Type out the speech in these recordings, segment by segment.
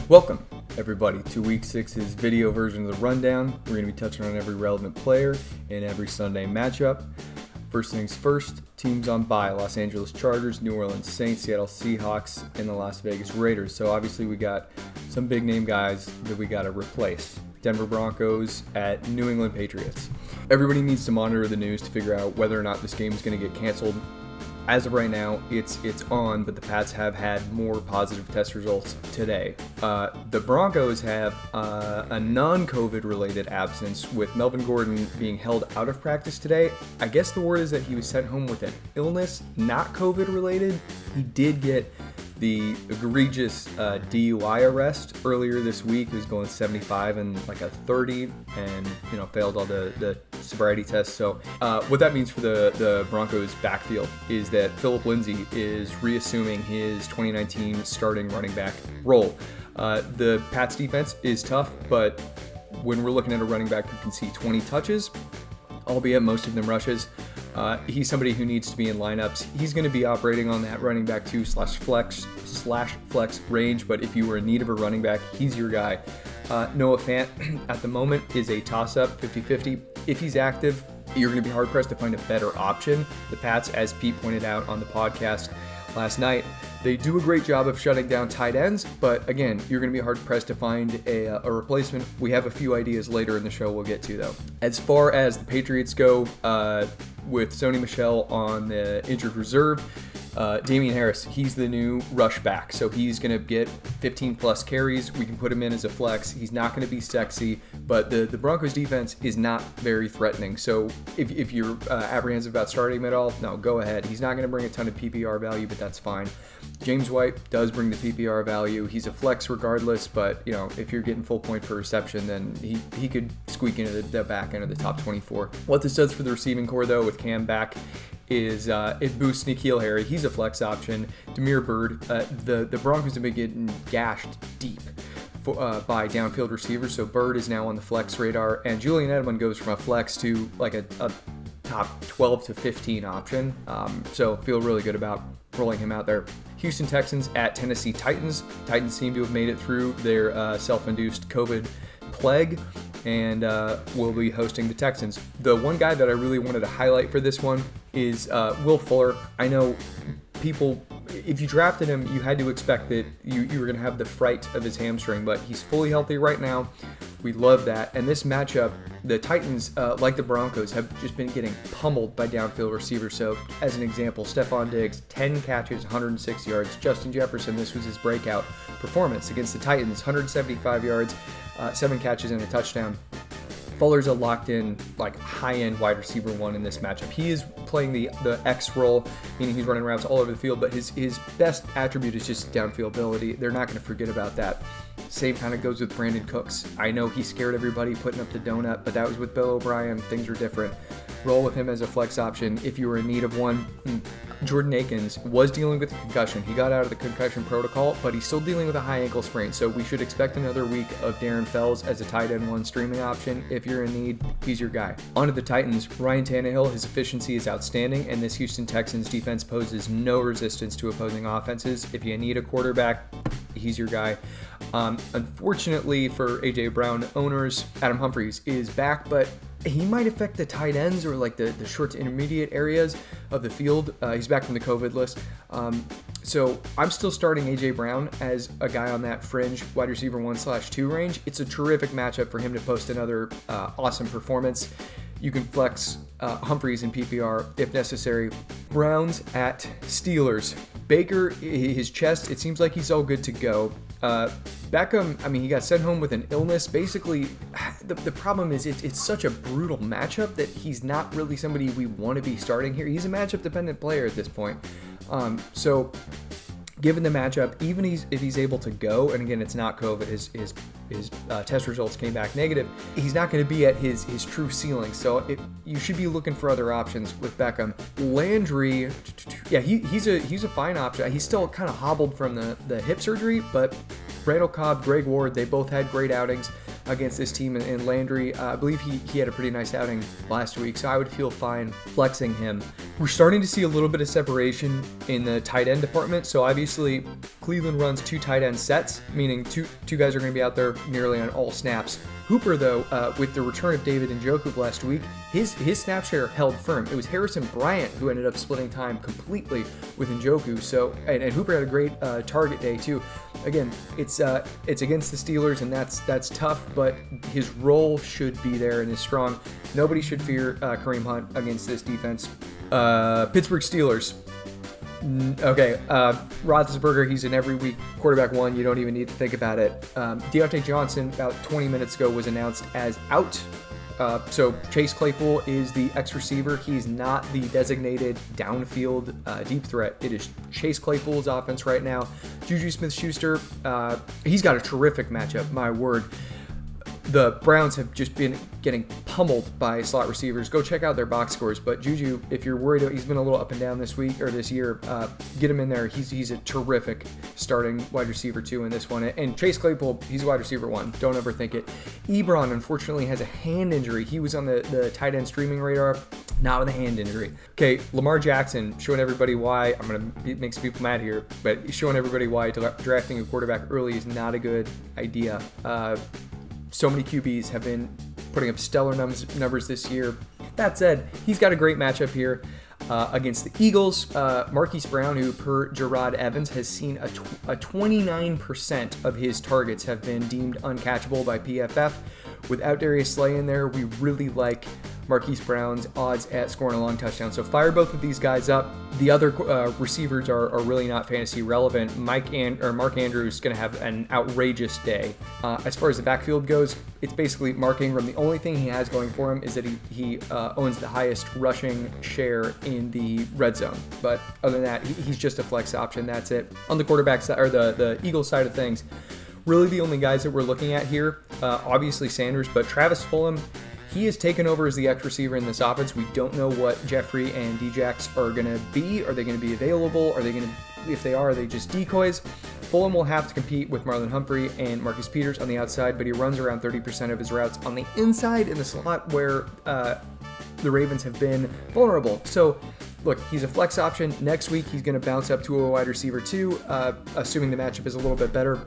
Welcome, everybody, to Week 6's video version of the Rundown. We're going to be touching on every relevant player in every Sunday matchup. First things first, teams on bye: Los Angeles Chargers, New Orleans Saints, Seattle Seahawks, and the Las Vegas Raiders. So obviously we got some big name guys that we got to replace. Denver Broncos at New England Patriots. Everybody needs to monitor the news to figure out whether or not this game is going to get canceled. As of right now, it's on, but the Pats have had more positive test results today. The Broncos have a non-COVID related absence, with Melvin Gordon being held out of practice today. I guess the word is that he was sent home with an illness, not COVID related. He did get the egregious DUI arrest earlier this week. He was going 75 and like a 30 and, failed all the sobriety tests. So what that means for the Broncos backfield is that Phillip Lindsay is reassuming his 2019 starting running back role. The Pats defense is tough, but when we're looking at a running back who can see 20 touches, albeit most of them rushes, he's somebody who needs to be in lineups. He's going to be operating on that running back 2/flex range, but if you were in need of a running back, he's your guy. Noah Fant at the moment is a toss-up, 50-50. If he's active, you're going to be hard-pressed to find a better option. The Pats, as Pete pointed out on the podcast last night, they do a great job of shutting down tight ends, but again, you're going to be hard-pressed to find a replacement. We have a few ideas later in the show we'll get to, though. As far as the Patriots go, with Sony Michel on the injured reserve, Damian Harris, he's the new rush back, so he's going to get 15 plus carries. We can put him in as a flex. He's not going to be sexy, but the Broncos defense is not very threatening. So if you're apprehensive about starting him at all, no, go ahead. He's not going to bring a ton of PPR value, but that's fine. James White does bring the PPR value. He's a flex regardless, but if you're getting full point per reception, then he could squeak into the back end of the top 24. What this does for the receiving core, though, with Cam back, is it boosts N'Keal Harry. He's a flex option. Damiere Byrd. The Broncos have been getting gashed deep by downfield receivers, so Byrd is now on the flex radar, and Julian Edelman goes from a flex to like a top 12 to 15 option. So feel really good about rolling him out there. Houston Texans at Tennessee Titans. Titans seem to have made it through their self-induced COVID plague, and will be hosting the Texans. The one guy that I really wanted to highlight for this one is Will Fuller. I know people, if you drafted him, you had to expect that you were going to have the fright of his hamstring, but he's fully healthy right now. We love that. And this matchup, the Titans, like the Broncos, have just been getting pummeled by downfield receivers. So, as an example, Stephon Diggs, 10 catches, 106 yards. Justin Jefferson, this was his breakout performance against the Titans, 175 yards, 7 catches, and a touchdown. Fuller's a locked-in, high-end wide receiver one in this matchup. He is playing the X role, meaning he's running routes all over the field, but his best attribute is just downfield ability. They're not going to forget about that. Same kind of goes with Brandon Cooks. I know he scared everybody putting up the donut, but that was with Bill O'Brien. Things are different. Roll with him as a flex option if you were in need of one. Jordan Akins was dealing with a concussion. He got out of the concussion protocol, but he's still dealing with a high ankle sprain, so we should expect another week of Darren Fells as a tight end one streaming option. If you're in need, he's your guy. On to the Titans. Ryan Tannehill, his efficiency is outstanding, and this Houston Texans defense poses no resistance to opposing offenses. If you need a quarterback, he's your guy. Unfortunately for AJ Brown owners, Adam Humphries is back, but he might affect the tight ends or the short to intermediate areas of the field. He's back from the COVID list. So I'm still starting AJ Brown as a guy on that fringe wide receiver 1/2 range. It's a terrific matchup for him to post another awesome performance. You can flex Humphries in PPR if necessary. Browns at Steelers. Baker, his chest, it seems like he's all good to go. Beckham, he got sent home with an illness. Basically, the problem is it's such a brutal matchup that he's not really somebody we want to be starting here. He's a matchup-dependent player at this point. So given the matchup, even if he's able to go, and again, it's not COVID, his test results came back negative, he's not going to be at his true ceiling. So you should be looking for other options with Beckham. Landry, yeah, he's a fine option. He's still kind of hobbled from the hip surgery, but Randall Cobb, Greg Ward, they both had great outings against this team. And Landry, I believe he had a pretty nice outing last week, so I would feel fine flexing him We're starting to see a little bit of separation in the tight end department. So obviously, Cleveland runs 2 tight end sets, meaning two guys are going to be out there nearly on all snaps. Hooper, though, with the return of David Njoku last week, his snap share held firm. It was Harrison Bryant who ended up splitting time completely with Njoku. So, and Hooper had a great target day too. Again, it's against the Steelers, and that's tough, but his role should be there and is strong. Nobody should fear Kareem Hunt against this defense. Pittsburgh Steelers. Okay, Roethlisberger, he's an every week quarterback one. You don't even need to think about it. Deontay Johnson, about 20 minutes ago, was announced as out. So Chase Claypool is the ex-receiver. He's not the designated downfield deep threat. It is Chase Claypool's offense right now. Juju Smith-Schuster, he's got a terrific matchup, my word. The Browns have just been getting pummeled by slot receivers. Go check out their box scores. But Juju, if you're worried, he's been a little up and down this week or this year. Get him in there. He's a terrific starting wide receiver 2 in this one. And Chase Claypool, he's a wide receiver 1. Don't ever think it. Ebron, unfortunately, has a hand injury. He was on the tight end streaming radar, not with a hand injury. Okay, Lamar Jackson, showing everybody why. I'm going to make some people mad here, but showing everybody why drafting a quarterback early is not a good idea. So many QBs have been putting up stellar numbers this year. That said, he's got a great matchup here against the Eagles. Marquis Brown, who per Gerard Evans has seen a 29% of his targets have been deemed uncatchable by PFF. Without Darius Slay in there, we really like Marquis Brown's odds at scoring a long touchdown. So fire both of these guys up. The other receivers are really not fantasy relevant. Mark Andrews is going to have an outrageous day. As far as the backfield goes, it's basically Mark Ingram. The only thing he has going for him is that he owns the highest rushing share in the red zone. But other than that, he's just a flex option. That's it. On the quarterback side, or the Eagles side of things, really the only guys that we're looking at here, obviously Sanders, but Travis Fulgham, he is taken over as the X receiver in this offense. We don't know what Jeffrey and Djax are going to be. Are they going to be available? Are they going to, if they are they just decoys? Fulham will have to compete with Marlon Humphrey and Marcus Peters on the outside, but he runs around 30% of his routes on the inside in the slot where the Ravens have been vulnerable. So, look, he's a flex option. Next week, he's going to bounce up to a wide receiver too, assuming the matchup is a little bit better.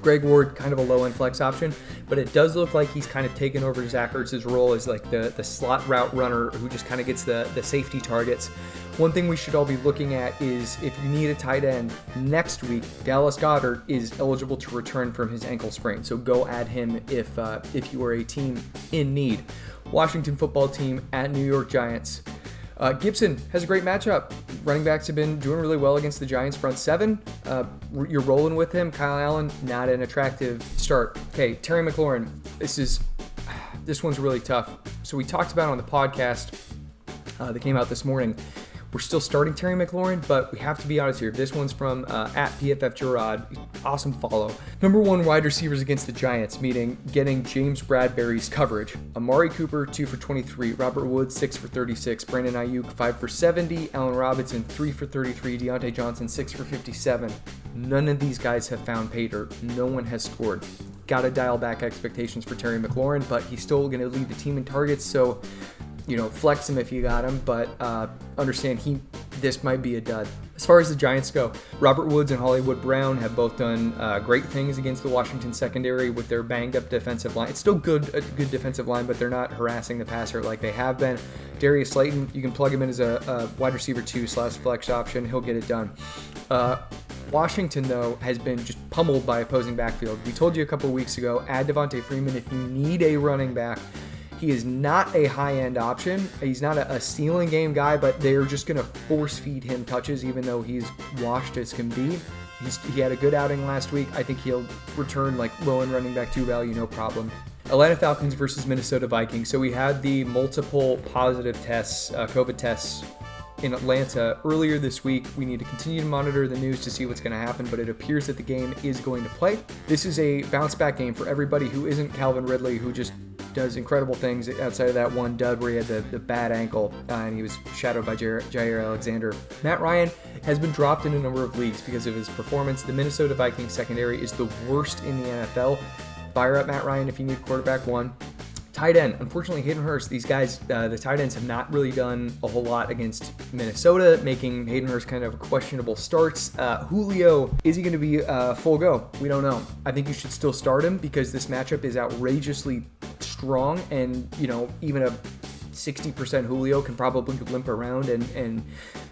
Greg Ward, kind of a low-end flex option, but it does look like he's kind of taken over Zach Ertz's role as like the slot route runner who just kind of gets the safety targets. One thing we should all be looking at is if you need a tight end next week, Dallas Goddard is eligible to return from his ankle sprain, so go add him if you are a team in need. Washington football team at New York Giants. Gibson has a great matchup. Running backs have been doing really well against the Giants front seven. You're rolling with him. Kyle Allen, not an attractive start. Okay, Terry McLaurin. This one's really tough. So we talked about it on the podcast that came out this morning. We're still starting Terry McLaurin, but we have to be honest here. This one's from at PFF Gerard. Awesome follow. Number 1 wide receivers against the Giants, meaning getting James Bradbury's coverage. Amari Cooper, 2 for 23. Robert Woods, 6 for 36. Brandon Ayuk, 5 for 70. Allen Robinson, 3 for 33. Deontay Johnson, 6 for 57. None of these guys have found pay dirt. No one has scored. Got to dial back expectations for Terry McLaurin, but he's still going to lead the team in targets, so flex him if you got him, but understand this might be a dud. As far as the Giants go, Robert Woods and Hollywood Brown have both done great things against the Washington secondary with their banged up defensive line. It's still a good defensive line, but they're not harassing the passer like they have been. Darius Slayton, you can plug him in as a wide receiver 2/flex option. He'll get it done. Washington, though, has been just pummeled by opposing backfield. We told you a couple weeks ago, add Devontae Freeman if you need a running back. He is not a high-end option. He's not a ceiling game guy, but they're just going to force-feed him touches, even though he's washed as can be. He had a good outing last week. I think he'll return like low-end running back 2 value, no problem. Atlanta Falcons versus Minnesota Vikings. So we had the multiple positive tests, COVID tests in Atlanta earlier this week. We need to continue to monitor the news to see what's going to happen, but it appears that the game is going to play. This is a bounce-back game for everybody who isn't Calvin Ridley, who just does incredible things outside of that one dud where he had the bad ankle and he was shadowed by Jair Alexander. Matt Ryan has been dropped in a number of leagues because of his performance. The Minnesota Vikings secondary is the worst in the NFL. Fire up Matt Ryan if you need quarterback 1. Tight end, unfortunately, Hayden Hurst, these guys, the tight ends have not really done a whole lot against Minnesota, making Hayden Hurst kind of questionable starts. Julio, is he going to be full go? We don't know. I think you should still start him because this matchup is outrageously strong, and, even a 60% Julio can probably limp around and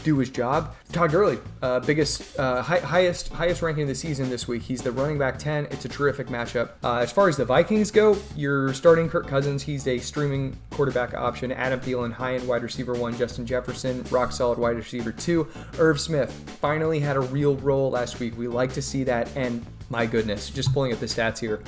do his job. Todd Gurley, highest ranking of the season this week. He's the running back 10. It's a terrific matchup. As far as the Vikings go, you're starting Kirk Cousins. He's a streaming quarterback option. Adam Thielen, high-end wide receiver 1. Justin Jefferson, rock-solid wide receiver 2. Irv Smith finally had a real role last week. We like to see that, and my goodness, just pulling up the stats here.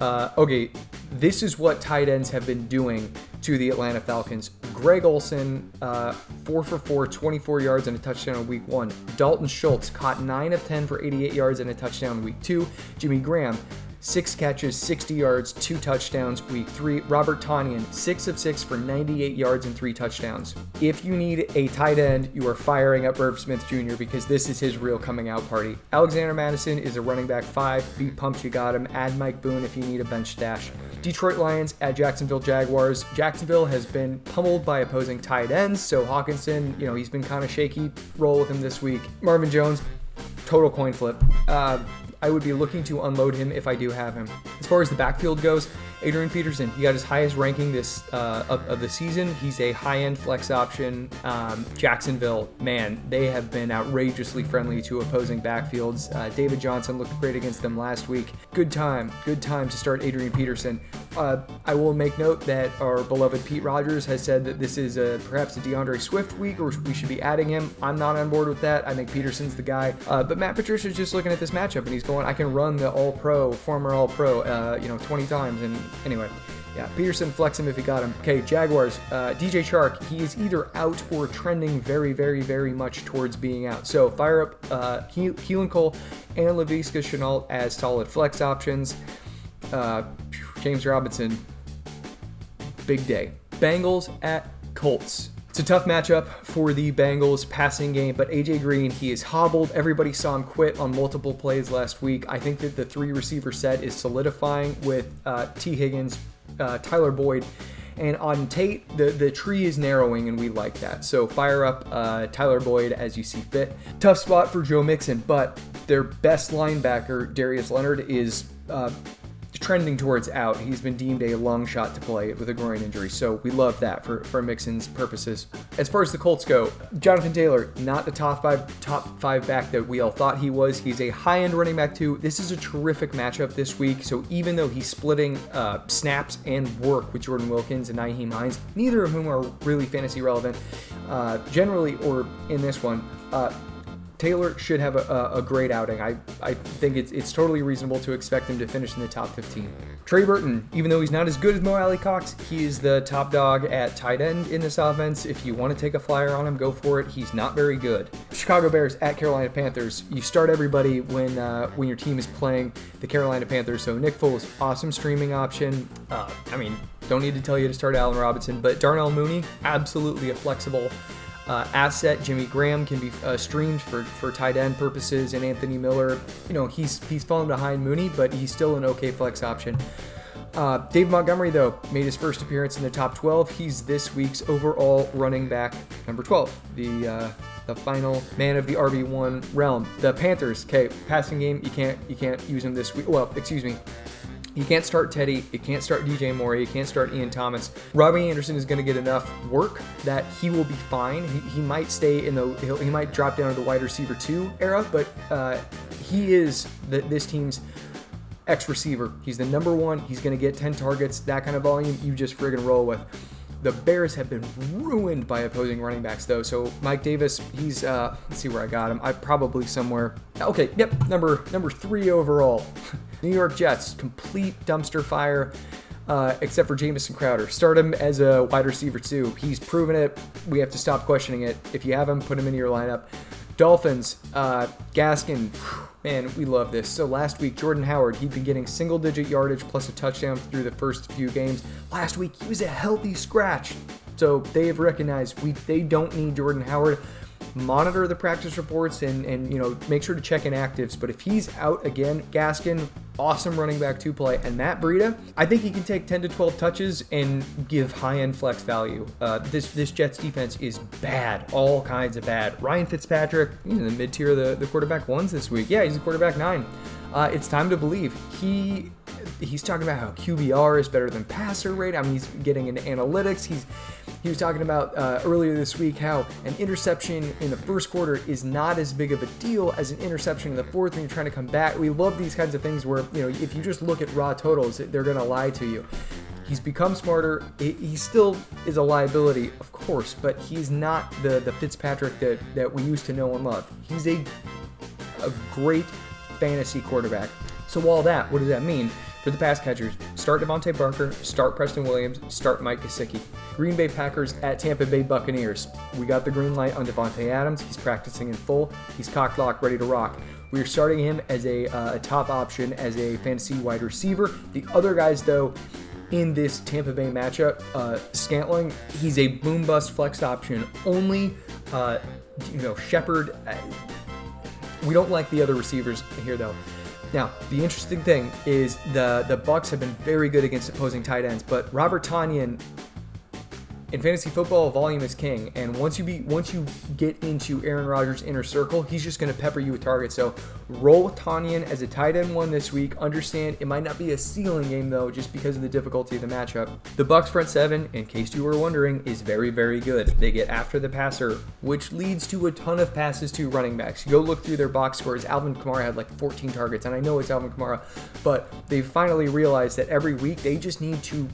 Okay, this is what tight ends have been doing to the Atlanta Falcons. Greg Olsen, 4 for 4, 24 yards and a touchdown in week 1. Dalton Schultz caught 9 of 10 for 88 yards and a touchdown in week 2. Jimmy Graham, 6 catches, 60 yards, 2 touchdowns, week 3. Robert Tonyan, 6 of 6 for 98 yards and 3 touchdowns. If you need a tight end, you are firing up Irv Smith Jr. because this is his real coming out party. Alexander Madison is a running back 5. Be pumped you got him. Add Mike Boone if you need a bench stash. Detroit Lions at Jacksonville Jaguars. Jacksonville has been pummeled by opposing tight ends, so Hawkinson, he's been kind of shaky. Roll with him this week. Marvin Jones, total coin flip. I would be looking to unload him if I do have him. As far as the backfield goes, Adrian Peterson, he got his highest ranking of the season. He's a high-end flex option. Jacksonville, man, they have been outrageously friendly to opposing backfields. David Johnson looked great against them last week. Good time to start Adrian Peterson. I will make note that our beloved Pete Rogers has said that this is perhaps a DeAndre Swift week, or we should be adding him. I'm not on board with that. I think Peterson's the guy. But Matt Patricia's just looking at this matchup, and he's going, I can run the former All-Pro, 20 times. And anyway, yeah, Peterson, flex him if you got him. Okay, Jaguars, DJ Chark, he is either out or trending very, very, very much towards being out. So fire up Keelan Cole and Laviska Shenault as solid flex options. James Robinson, big day. Bengals at Colts. It's a tough matchup for the Bengals passing game, but AJ Green, he is hobbled. Everybody saw him quit on multiple plays last week. I think that the 3-receiver set is solidifying with T. Higgins, Tyler Boyd, and Auden Tate. The tree is narrowing, and we like that. So fire up Tyler Boyd as you see fit. Tough spot for Joe Mixon, but their best linebacker, Darius Leonard, is trending towards out. He's been deemed a long shot to play with a groin injury, so we love that for Mixon's purposes. As far as the Colts go, Jonathan Taylor, not the top five back that we all thought he was. He's a high-end running back too. This is a terrific matchup this week, so even though he's splitting snaps and work with Jordan Wilkins and Nyheim Hines, neither of whom are really fantasy relevant, generally, or in this one, Taylor should have a great outing. I think it's totally reasonable to expect him to finish in the top 15. Trey Burton, even though he's not as good as Mo Alley Cox, he is the top dog at tight end in this offense. If you want to take a flyer on him, go for it. He's not very good. Chicago Bears at Carolina Panthers. You start everybody when your team is playing the Carolina Panthers. So Nick Foles, awesome streaming option. Don't need to tell you to start Allen Robinson, but Darnell Mooney, absolutely a flexible asset. Jimmy Graham can be streamed for tight end purposes, and Anthony Miller, he's fallen behind Mooney, but he's still an okay flex option. Dave Montgomery, though, made his first appearance in the top 12. He's this week's overall running back number 12, the final man of the RB1 realm. The Panthers, okay, passing game, you can't use him this week. Well, excuse me. You can't start Teddy, you can't start DJ Moore, you can't start Ian Thomas. Robbie Anderson is going to get enough work that he will be fine. He might stay he might drop down to the wide receiver 2 era, but he is this team's X-receiver. He's the number 1. He's going to get 10 targets, that kind of volume. You just friggin' roll with. The Bears have been ruined by opposing running backs, though. So Mike Davis, he's let's see where I got him. I probably somewhere. Okay, yep, number 3 overall. New York Jets, complete dumpster fire, except for Jamison Crowder. Start him as a wide receiver 2. He's proven it. We have to stop questioning it. If you have him, put him in your lineup. Dolphins, Gaskin. Man, we love this. So last week, Jordan Howard, he'd been getting single-digit yardage plus a touchdown through the first few games. Last week, he was a healthy scratch. So they have recognized they don't need Jordan Howard. monitor the practice reports and make sure to check inactives. But if he's out again, Gaskin, awesome running back 2 play, and Matt Breida, I think he can take 10 to 12 touches and give high-end flex value. This Jets defense is bad, all kinds of bad. Ryan Fitzpatrick, he's in the mid-tier of the quarterback ones this week. Yeah, he's a quarterback 9. It's time to believe. He's talking about how QBR is better than passer rate. I mean, he's getting into analytics. He was talking about earlier this week how an interception in the first quarter is not as big of a deal as an interception in the fourth when you're trying to come back. We love these kinds of things where, if you just look at raw totals, they're going to lie to you. He's become smarter. He still is a liability, of course, but he's not the Fitzpatrick that we used to know and love. He's a great fantasy quarterback. So all that, what does that mean? For the pass catchers, start Devontae Parker, start Preston Williams, start Mike Gesicki. Green Bay Packers at Tampa Bay Buccaneers. We got the green light on Devontae Adams. He's practicing in full. He's cocked, locked, ready to rock. We are starting him as a top option as a fantasy wide receiver. The other guys, though, in this Tampa Bay matchup, Scantling, he's a boom bust flex option. Only, Shepard. We don't like the other receivers here, though. Now, the interesting thing is the Bucs have been very good against opposing tight ends, but Robert Tonyan, in fantasy football, volume is king, and once you get into Aaron Rodgers' inner circle, he's just going to pepper you with targets. So roll with Tonyan as a tight end 1 this week. Understand it might not be a ceiling game, though, just because of the difficulty of the matchup. The Bucs front 7, in case you were wondering, is very, very good. They get after the passer, which leads to a ton of passes to running backs. You go look through their box scores. Alvin Kamara had like 14 targets, and I know it's Alvin Kamara, but they finally realized that every week they just need to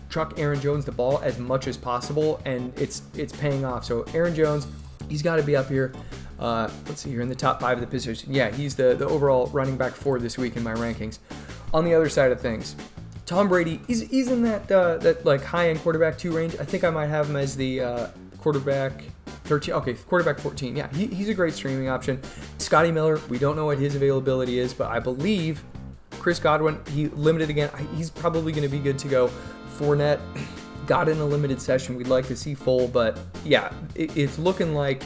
chuck Aaron Jones the ball as much as possible, and it's paying off. So Aaron Jones, he's got to be up here. Let's see here in the top 5 of the position. Yeah, he's the overall running back 4 this week in my rankings. On the other side of things, Tom Brady, he's in that like high-end quarterback 2 range. I think I might have him as the quarterback 13. Okay, quarterback 14. Yeah, he's a great streaming option. Scotty Miller, we don't know what his availability is, but I believe Chris Godwin, he limited again. He's probably going to be good to go. Fournette got in a limited session. We'd like to see full, but yeah, it's looking like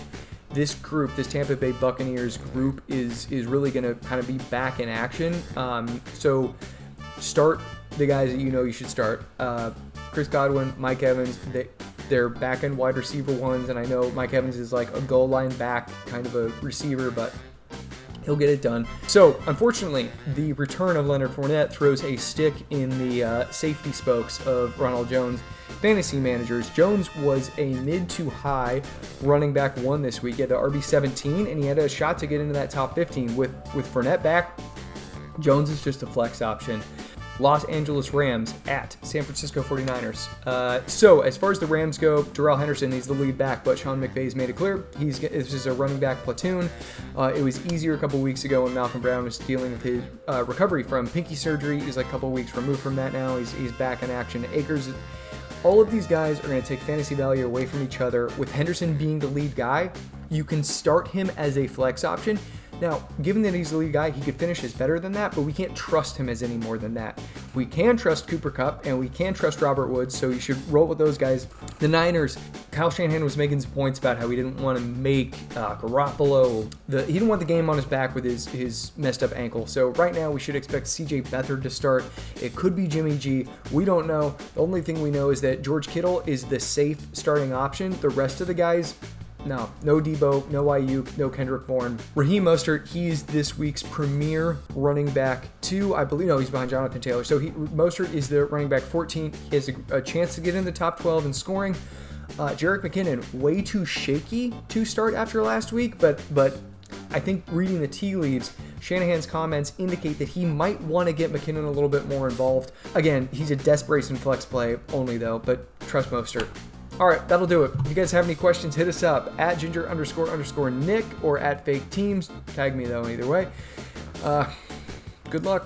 this group, this Tampa Bay Buccaneers group, is really going to kind of be back in action. So start the guys that you should start. Chris Godwin, Mike Evans, they're back-end wide receiver 1s, and I know Mike Evans is like a goal line back kind of a receiver, but he'll get it done. So, unfortunately, the return of Leonard Fournette throws a stick in the safety spokes of Ronald Jones fantasy managers. Jones was a mid to high running back 1 this week. He had the RB17, and he had a shot to get into that top 15. With Fournette back, Jones is just a flex option. Los Angeles Rams at San Francisco 49ers. So as far as the Rams go, Darrell Henderson, he's the lead back, but Sean McVay's made it clear this is a running back platoon. It was easier a couple weeks ago when Malcolm Brown was dealing with his recovery from pinky surgery. He's like a couple weeks removed from that now. He's back in action. Akers, all of these guys are going to take fantasy value away from each other. With Henderson being the lead guy, you can start him as a flex option. Now, given that he's the lead guy, he could finish as better than that, but we can't trust him as any more than that. We can trust Cooper Kupp, and we can trust Robert Woods, so you should roll with those guys. The Niners, Kyle Shanahan was making some points about how he didn't want to make Garoppolo. He didn't want the game on his back with his messed up ankle. So right now, we should expect C.J. Beathard to start. It could be Jimmy G. We don't know. The only thing we know is that George Kittle is the safe starting option. The rest of the guys, no Debo, no Ayuk, no Kendrick Bourne. Raheem Mostert, he's this week's premier running back 2. I believe, no, he's behind Jonathan Taylor. So Mostert is the running back 14. He has a chance to get in the top 12 in scoring. Jerick McKinnon, way too shaky to start after last week, but I think reading the tea leaves, Shanahan's comments indicate that he might want to get McKinnon a little bit more involved. Again, he's a desperation flex play only though, but trust Mostert. All right, that'll do it. If you guys have any questions, hit us up at ginger__Nick or at fake teams. Tag me though, either way. Good luck.